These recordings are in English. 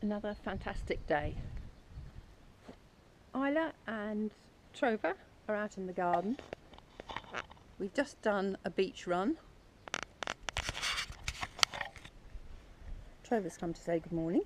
Another fantastic day. Isla and Trover are out in the garden. We've just done a beach run. Trover's come to say good morning.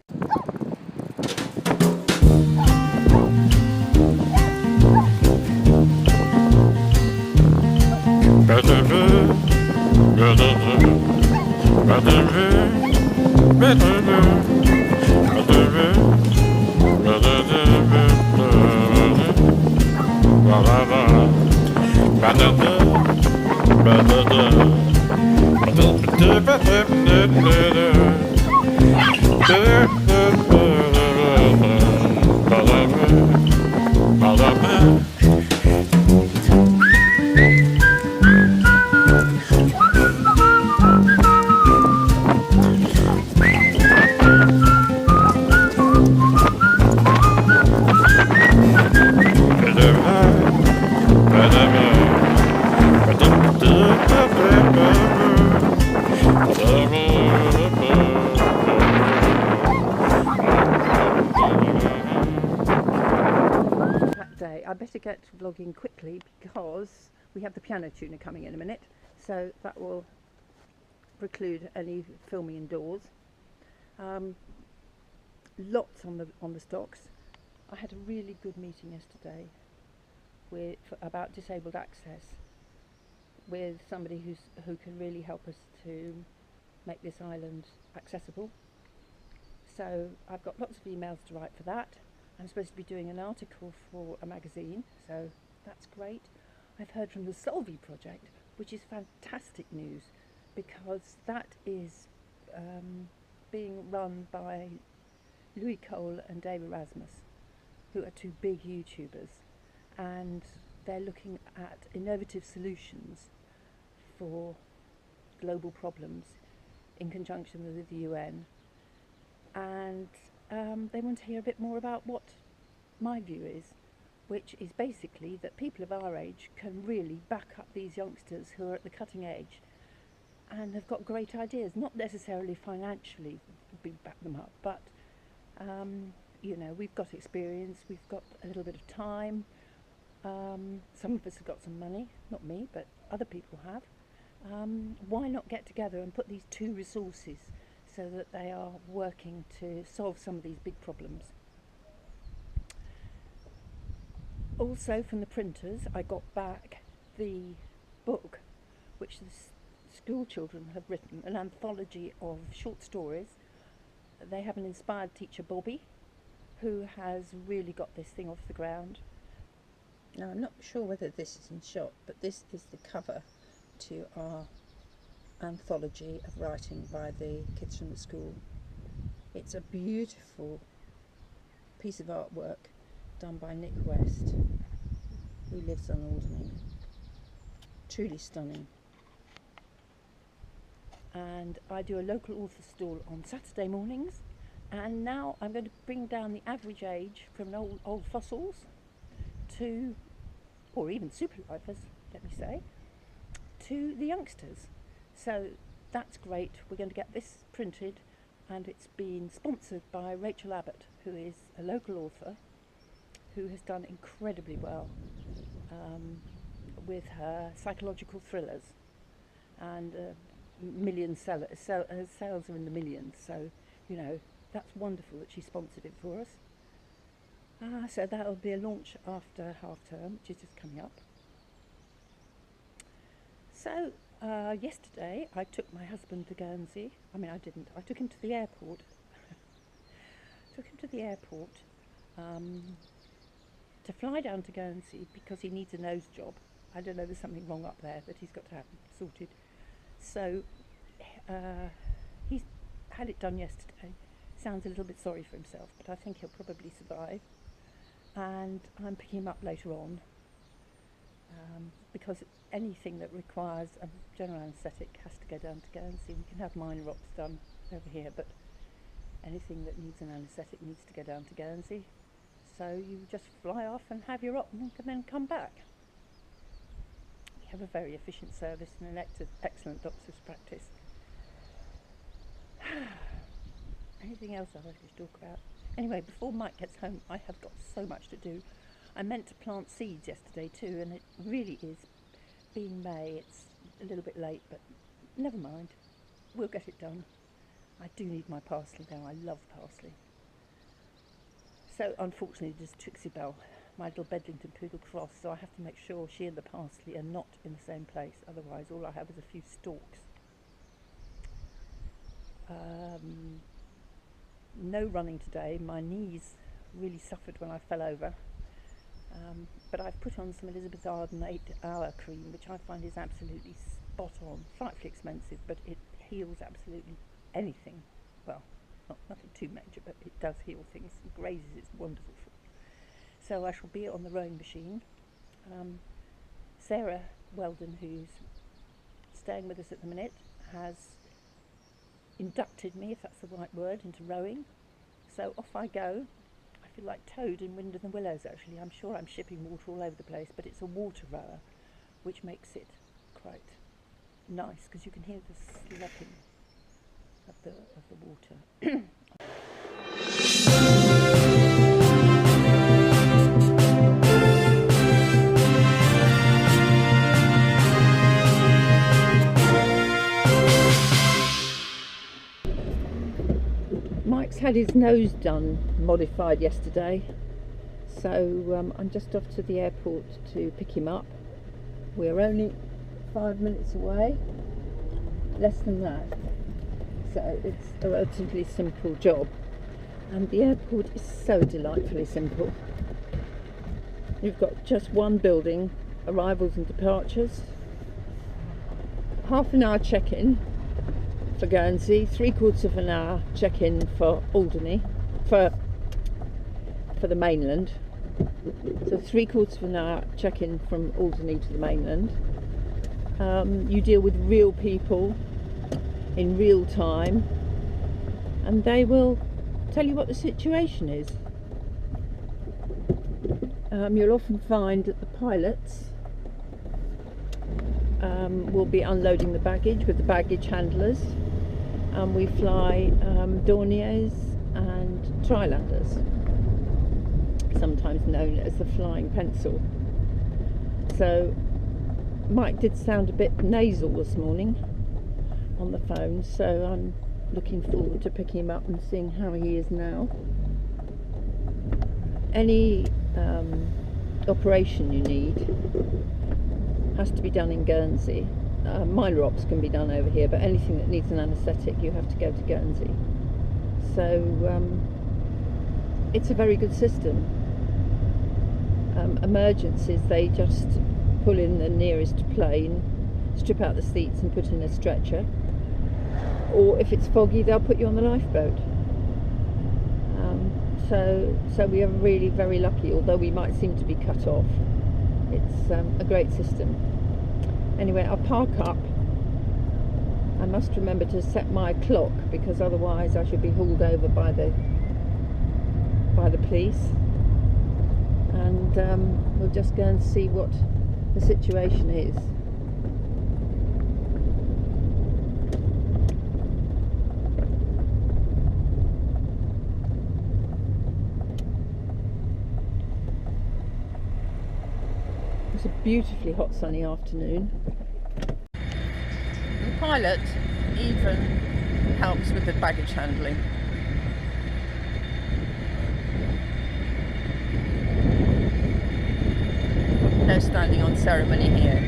I better get vlogging quickly because we have the piano tuner coming in a minute, so that will preclude any filming indoors. Lots on the stocks. I had a really good meeting yesterday about disabled access with somebody who can really help us to make this island accessible. So I've got lots of emails to write for that. I'm supposed to be doing an article for a magazine, so that's great. I've heard from the Solvey Project, which is fantastic news because that is being run by Louis Cole and Dave Erasmus, who are two big YouTubers, and they're looking at innovative solutions for global problems in conjunction with the UN. And they want to hear a bit more about what my view is, which is basically that people of our age can really back up these youngsters who are at the cutting edge and have got great ideas, not necessarily financially back them up, but you know, we've got experience, we've got a little bit of time, some of us have got some money, not me, but other people have. Why not get together and put these two resources so that they are working to solve some of these big problems. Also from the printers I got back the book which the school children have written, an anthology of short stories. They have an inspired teacher, Bobby, who has really got this thing off the ground. Now I'm not sure whether this is in shot, but this is the cover to our anthology of writing by the kids from the school. It's a beautiful piece of artwork done by Nick West, who lives on Alderney. Truly stunning. And I do a local author stall on Saturday mornings, and now I'm going to bring down the average age from old fossils to, or even superlifers, let me say, to the youngsters. So that's great. We're going to get this printed, and it's been sponsored by Rachel Abbott, who is a local author who has done incredibly well with her psychological thrillers, and million sellers. So her sales are in the millions. So you know, that's wonderful that she sponsored it for us. So that'll be a launch after half term, which is just coming up. So yesterday I took my husband to Guernsey. I mean, I didn't. I took him to the airport. To fly down to Guernsey because he needs a nose job. I don't know, there's something wrong up there that he's got to have sorted. So he's had it done yesterday. Sounds a little bit sorry for himself, but I think he'll probably survive. And I'm picking him up later on because anything that requires a general anaesthetic has to go down to Guernsey. We can have minor ops done over here, but anything that needs an anaesthetic needs to go down to Guernsey. So you just fly off and have your op and then come back. We have a very efficient service and an excellent doctor's practice. anything else I'd like to talk about? Anyway, before Mike gets home, I have got so much to do. I meant to plant seeds yesterday too, and it really is, being May, it's a little bit late, but never mind, we'll get it done. I do need my parsley though, I love parsley. So unfortunately there's Trixie Belle, my little Bedlington Poodle Cross, so I have to make sure she and the parsley are not in the same place, otherwise all I have is a few stalks. No running today, my knees really suffered when I fell over, but I've put on some Elizabeth Arden 8-hour cream, which I find is absolutely spot on, frightfully expensive, but it heals absolutely anything. Well, nothing too major, but it does heal things. Grazes, it's wonderful. So I shall be on the rowing machine. Sarah Weldon, who's staying with us at the minute, has inducted me, if that's the right word, into rowing. So off I go. I feel like Toad in Wind in the Willows actually. I'm sure I'm shipping water all over the place, but it's a water rower, which makes it quite nice because you can hear the slapping of the water. Mike's had his nose done, modified yesterday, so I'm just off to the airport to pick him up. We're only 5 minutes away, less than that, so it's a relatively simple job, and the airport is so delightfully simple. You've got just one building, arrivals and departures, half an hour check-in for Guernsey, 3/4 of an hour check-in for Alderney, for the mainland. So 3/4 of an hour check-in from Alderney to the mainland. You deal with real people in real time, and they will tell you what the situation is. You'll often find that the pilots will be unloading the baggage with the baggage handlers, and we fly Dorniers and Trilanders, sometimes known as the flying pencil. So Mike did sound a bit nasal this morning on the phone, so I'm looking forward to picking him up and seeing how he is now. Any operation you need has to be done in Guernsey. Minor ops can be done over here, but anything that needs an anaesthetic you have to go to Guernsey. So it's a very good system. Emergencies, they just pull in the nearest plane, strip out the seats and put in a stretcher, or if it's foggy they'll put you on the lifeboat. So we are really very lucky, although we might seem to be cut off. It's a great system. Anyway, I'll park up. I must remember to set my clock, because otherwise I should be hauled over by the police, and we'll just go and see what the situation is. It's a beautifully hot sunny afternoon. The pilot even helps with the baggage handling. No standing on ceremony here.